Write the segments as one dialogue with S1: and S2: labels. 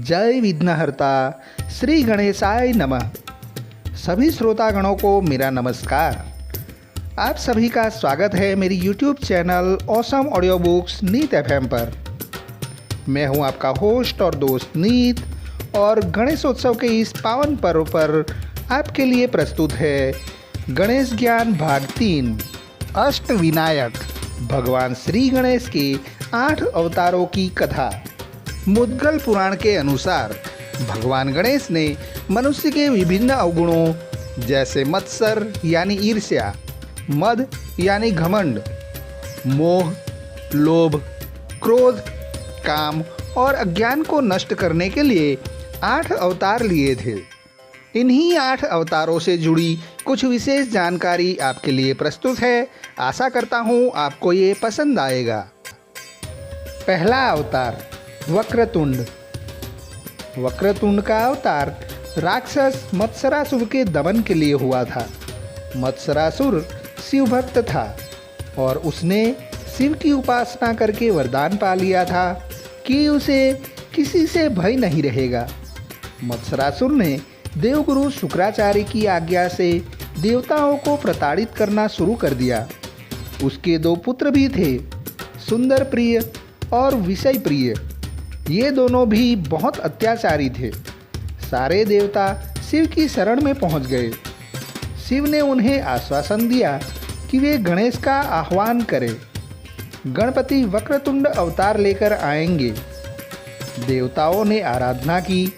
S1: जय विघ्नहर्ता श्री गणेशाय नमः। सभी श्रोतागणों को मेरा नमस्कार। आप सभी का स्वागत है मेरी YouTube channel awesome audio books नीत FM पर। मैं हूं आपका होस्ट और दोस्त नीत, और गणेशोत्सव के इस पावन पर्व पर आपके लिए प्रस्तुत है गणेश ज्ञान भाग 3 अष्ट विनायक भगवान श्री गणेश के 8 अवतारों की कथा। मुद्गल पुराण के अनुसार भगवान गणेश ने मनुष्य के विभिन्न अवगुणों जैसे मत्सर यानी ईर्ष्या, मद यानी घमंड, मोह, लोभ, क्रोध, काम और अज्ञान को नष्ट करने के लिए 8 अवतार लिए थे। इन्हीं 8 अवतारों से जुड़ी कुछ विशेष जानकारी आपके लिए प्रस्तुत है। आशा करता हूँ आपको ये पसंद आएगा। पहला अवतार वक्रतुंड। वक्रतुंड का अवतार राक्षस मत्सरासुर के दमन के लिए हुआ था। मत्सरासुर शिव भक्त था और उसने शिव की उपासना करके वरदान पा लिया था कि उसे किसी से भय नहीं रहेगा। मत्सरासुर ने देवगुरु शुक्राचार्य की आज्ञा से देवताओं को प्रताड़ित करना शुरू कर दिया। उसके 2 पुत्र भी थे, सुंदर प्रिय और विषय प्रिय। ये दोनों भी बहुत अत्याचारी थे। सारे देवता शिव की शरण में पहुंच गए। शिव ने उन्हें आश्वासन दिया कि वे गणेश का आह्वान करें। गणपति वक्रतुंड अवतार लेकर आएंगे। देवताओं ने आराधना की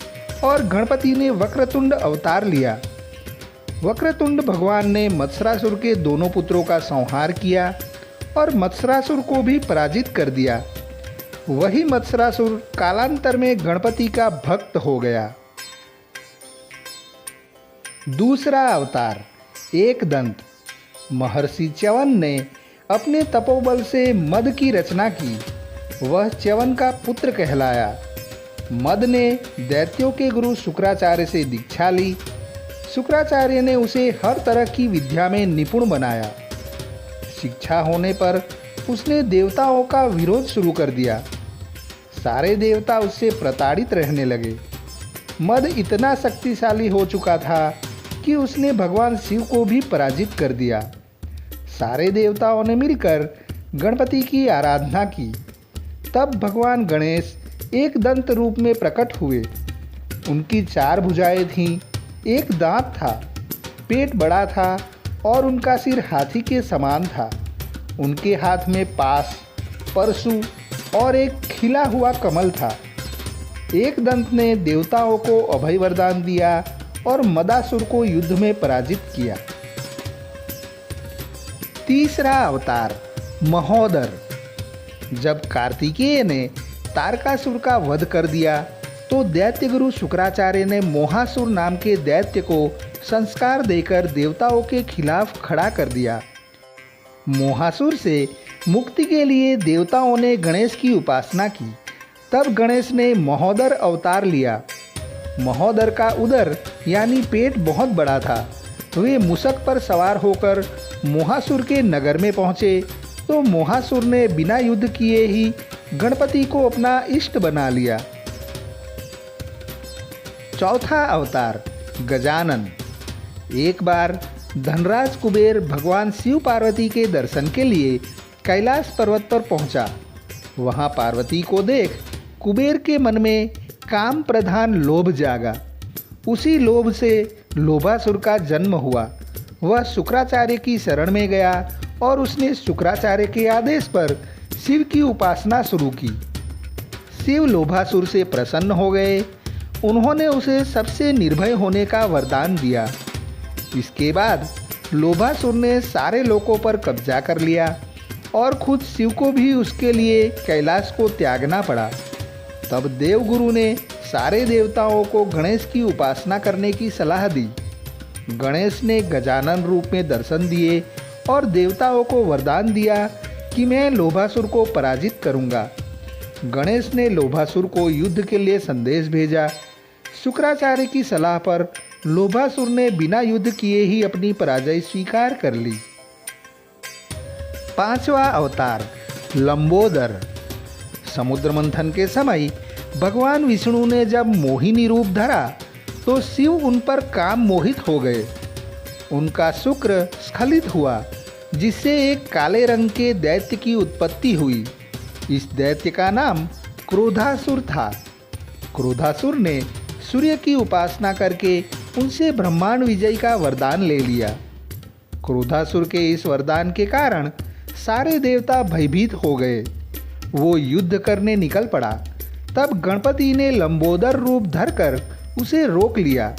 S1: और गणपति ने वक्रतुंड अवतार लिया। वक्रतुंड भगवान ने मत्सरासुर के दोनों पुत्रों का संहार किया और मत्सरासुर को भी पराजित कर दिया। वही मत्सरासुर कालांतर में गणपति का भक्त हो गया। दूसरा अवतार एकदंत। महर्षि च्यवन ने अपने तपोबल से मद की रचना की। वह च्यवन का पुत्र कहलाया। मद ने दैत्यों के गुरु शुक्राचार्य से दीक्षा ली। शुक्राचार्य ने उसे हर तरह की विद्या में निपुण बनाया। शिक्षा होने पर उसने देवताओं का विरोध शुरू कर दिया। सारे देवता उससे प्रताड़ित रहने लगे। मद इतना शक्तिशाली हो चुका था कि उसने भगवान शिव को भी पराजित कर दिया। सारे देवताओं ने मिलकर गणपति की आराधना की। तब भगवान गणेश एक दंत रूप में प्रकट हुए। उनकी 4 भुजाएं थीं, एक दांत था, पेट बड़ा था और उनका सिर हाथी के समान था। उनके हाथ में पास, परशु और एक खिला हुआ कमल था। एक दंत ने देवताओं को अभय वरदान दिया और मदासुर को युद्ध में पराजित किया। तीसरा अवतार महोदर। जब कार्तिकेय ने तारकासुर का वध कर दिया तो दैत्य गुरु शुक्राचार्य ने मोहासुर नाम के दैत्य को संस्कार देकर देवताओं के खिलाफ खड़ा कर दिया। मोहासुर से मुक्ति के लिए देवताओं ने गणेश की उपासना की। तब गणेश ने महोदर अवतार लिया। महोदर का उदर यानी पेट बहुत बड़ा था। वे मूषक पर सवार होकर मोहासुर के नगर में पहुँचे तो मोहासुर ने बिना युद्ध किए ही गणपति को अपना इष्ट बना लिया। चौथा अवतार गजानन। एक बार धनराज कुबेर भगवान शिव पार्वती के दर्शन के लिए कैलाश पर्वत पर पहुंचा। वहां पार्वती को देख कुबेर के मन में काम प्रधान लोभ जागा। उसी लोभ से लोभासुर का जन्म हुआ। वह शुक्राचार्य की शरण में गया और उसने शुक्राचार्य के आदेश पर शिव की उपासना शुरू की। शिव लोभासुर से प्रसन्न हो गए। उन्होंने उसे सबसे निर्भय होने का वरदान दिया। इसके बाद लोभासुर ने सारे लोकों पर कब्जा कर लिया और खुद शिव को भी उसके लिए कैलाश को त्यागना पड़ा। तब देवगुरु ने सारे देवताओं को गणेश की उपासना करने की सलाह दी। गणेश ने गजानन रूप में दर्शन दिए और देवताओं को वरदान दिया कि मैं लोभासुर को पराजित करूंगा। गणेश ने लोभासुर को युद्ध के लिए संदेश भेजा। शुक्राचार्य की सलाह पर लोभासुर ने बिना युद्ध किए ही अपनी पराजय स्वीकार कर ली। पांचवा अवतार लंबोदर। समुद्र मंथन के समय भगवान विष्णु ने जब मोहिनी रूप धरा तो शिव उन पर काम मोहित हो गए। उनका शुक्र स्खलित हुआ, जिससे एक काले रंग के दैत्य की उत्पत्ति हुई। इस दैत्य का नाम क्रोधासुर था। क्रोधासुर ने सूर्य की उपासना करके उनसे ब्रह्मांड विजय का वरदान ले लिया। क्रोधासुर के इस वरदान के कारण सारे देवता भयभीत हो गए। वो युद्ध करने निकल पड़ा। तब गणपति ने लंबोदर रूप धरकर उसे रोक लिया।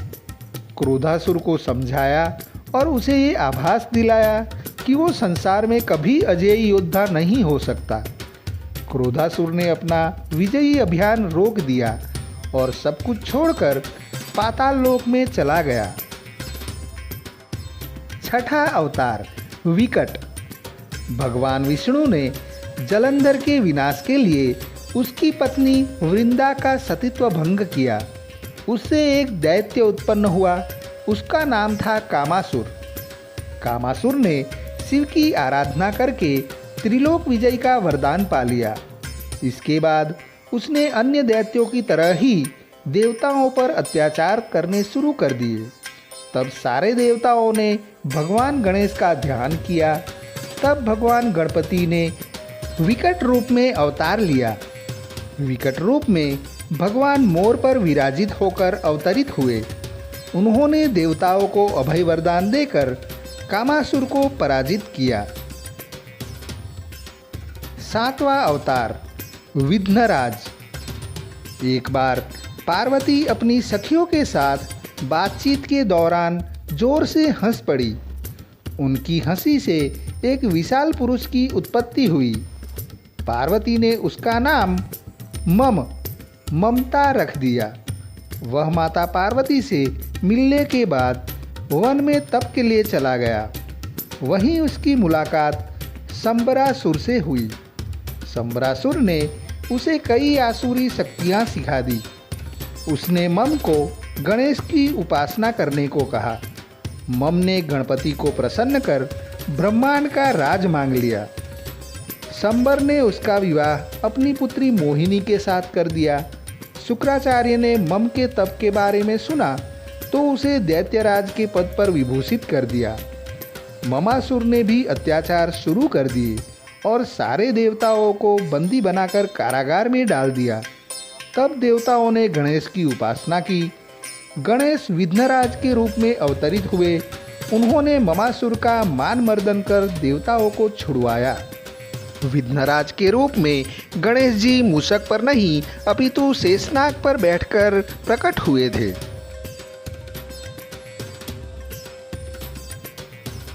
S1: क्रोधासुर को समझाया और उसे ये आभास दिलाया कि वो संसार में कभी अजेय योद्धा नहीं हो सकता। क्रोधासुर ने अपना विजयी अभियान रोक दिया और सब कुछ छोड़कर पाताल लोक में चला गया। छठा अवतार विकट। भगवान विष्णु ने जलंधर के विनाश के लिए उसकी पत्नी वृंदा का सतीत्व भंग किया। उससे एक दैत्य उत्पन्न हुआ। उसका नाम था कामासुर। कामासुर ने शिव की आराधना करके त्रिलोक विजय का वरदान पा लिया। इसके बाद उसने अन्य दैत्यों की तरह ही देवताओं पर अत्याचार करने शुरू कर दिए। तब सारे देवताओं ने भगवान गणेश का ध्यान किया। तब भगवान गणपति ने विकट रूप में अवतार लिया। विकट रूप में भगवान मोर पर विराजित होकर अवतरित हुए। उन्होंने देवताओं को अभय वरदान देकर कामासुर को पराजित किया। सातवां अवतार विघ्नराज। एक बार पार्वती अपनी सखियों के साथ बातचीत के दौरान जोर से हंस पड़ी। उनकी हंसी से एक विशाल पुरुष की उत्पत्ति हुई। पार्वती ने उसका नाम ममता रख दिया। वह माता पार्वती से मिलने के बाद वन में तप के लिए चला गया। वहीं उसकी मुलाकात संबरासुर से हुई। संबरासुर ने उसे कई आसुरी शक्तियाँ सिखा दी। उसने मम को गणेश की उपासना करने को कहा। मम ने गणपति को प्रसन्न कर ब्रह्मांड का राज मांग लिया। संबर ने उसका विवाह अपनी पुत्री मोहिनी के साथ कर दिया। शुक्राचार्य ने मम के तप के बारे में सुना तो उसे दैत्यराज के पद पर विभूषित कर दिया। ममासुर ने भी अत्याचार शुरू कर दिए और सारे देवताओं को बंदी बनाकर कारागार में डाल दिया। तब देवताओं ने गणेश की उपासना की। गणेश विघ्नराज के रूप में अवतरित हुए। उन्होंने ममासुर का मान मर्दन कर देवताओं को छुड़वाया। विघ्नराज के रूप में गणेश जी मूषक पर नहीं अपितु शेषनाग पर बैठकर प्रकट हुए थे।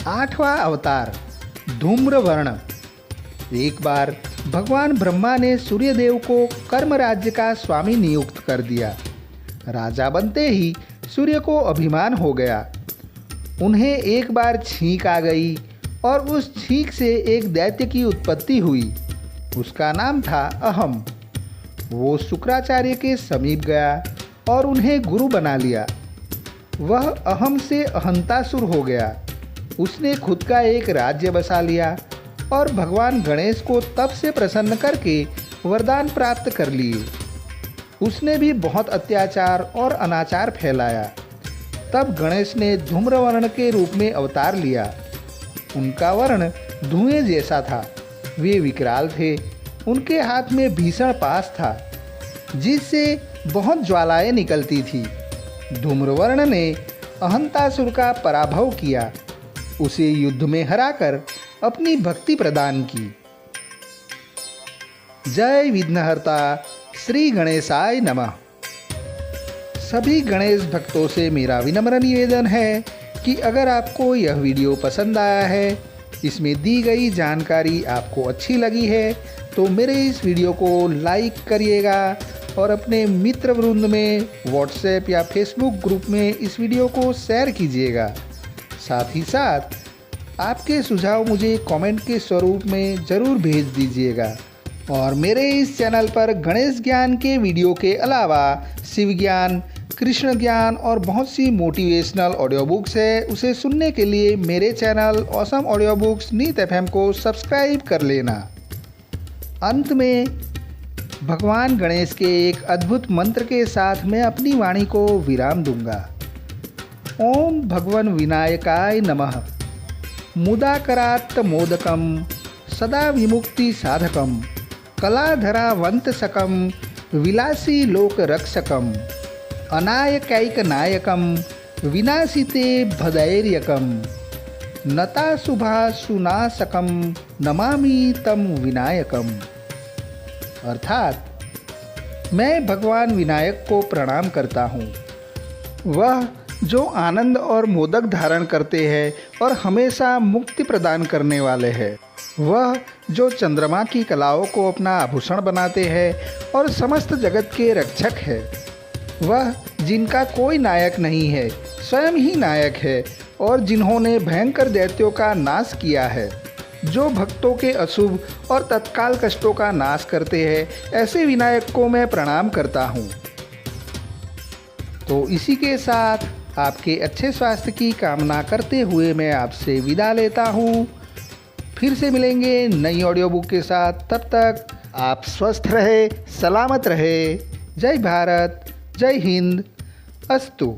S1: आठवां अवतार धूम्रवर्ण। एक बार भगवान ब्रह्मा ने सूर्यदेव को कर्म राज्य का स्वामी नियुक्त कर दिया। राजा बनते ही सूर्य को अभिमान हो गया। उन्हें एक बार छींक आ गई और उस छींक से एक दैत्य की उत्पत्ति हुई। उसका नाम था अहम। वो शुक्राचार्य के समीप गया और उन्हें गुरु बना लिया। वह अहम से अहंतासुर हो गया। उसने खुद का एक राज्य बसा लिया और भगवान गणेश को तप से प्रसन्न करके वरदान प्राप्त कर लिए। उसने भी बहुत अत्याचार और अनाचार फैलाया। तब गणेश ने धूम्रवर्ण के रूप में अवतार लिया। उनका वर्ण धुएं जैसा था। वे विकराल थे। उनके हाथ में भीषण पास था जिससे बहुत ज्वालाएं निकलती थी। धूम्रवर्ण ने अहंतासुर का पराभव किया। उसे युद्ध में हराकर अपनी भक्ति प्रदान की। जय विघ्नहर्ता श्री गणेशाय नमः। सभी गणेश भक्तों से मेरा विनम्र निवेदन है कि अगर आपको यह वीडियो पसंद आया है, इसमें दी गई जानकारी आपको अच्छी लगी है, तो मेरे इस वीडियो को लाइक करिएगा और अपने मित्र वृंद में व्हाट्सएप या फेसबुक ग्रुप में इस वीडियो को शेयर कीजिएगा। साथ ही साथ आपके सुझाव मुझे कमेंट के स्वरूप में ज़रूर भेज दीजिएगा। और मेरे इस चैनल पर गणेश ज्ञान के वीडियो के अलावा शिव ज्ञान, कृष्ण ज्ञान और बहुत सी मोटिवेशनल ऑडियो बुक्स है। उसे सुनने के लिए मेरे चैनल ऑसम ऑडियो बुक्स नीत FM को सब्सक्राइब कर लेना। अंत में भगवान गणेश के एक अद्भुत मंत्र के साथ मैं अपनी वाणी को विराम दूंगा। ओम भगवन विनायकाय नमः। मुदाकरात्त मोदकम सदा विमुक्ति साधकम कलाधरावंतसकम विलासी लोक रक्षकम अनायकैक नायकम विनाशिते भदैर्यकम नताशुभाशुनाशकम नमामि तम विनायकम। अर्थात मैं भगवान विनायक को प्रणाम करता हूँ। वह जो आनंद और मोदक धारण करते हैं और हमेशा मुक्ति प्रदान करने वाले हैं। वह जो चंद्रमा की कलाओं को अपना आभूषण बनाते हैं और समस्त जगत के रक्षक है। वह जिनका कोई नायक नहीं है, स्वयं ही नायक है और जिन्होंने भयंकर दैत्यों का नाश किया है, जो भक्तों के अशुभ और तत्काल कष्टों का नाश करते हैं, ऐसे विनायक को मैं प्रणाम करता हूँ। तो इसी के साथ आपके अच्छे स्वास्थ्य की कामना करते हुए मैं आपसे विदा लेता हूँ। फिर से मिलेंगे नई ऑडियो बुक के साथ। तब तक आप स्वस्थ रहे, सलामत रहे। जय भारत, जय हिंद, अस्तु।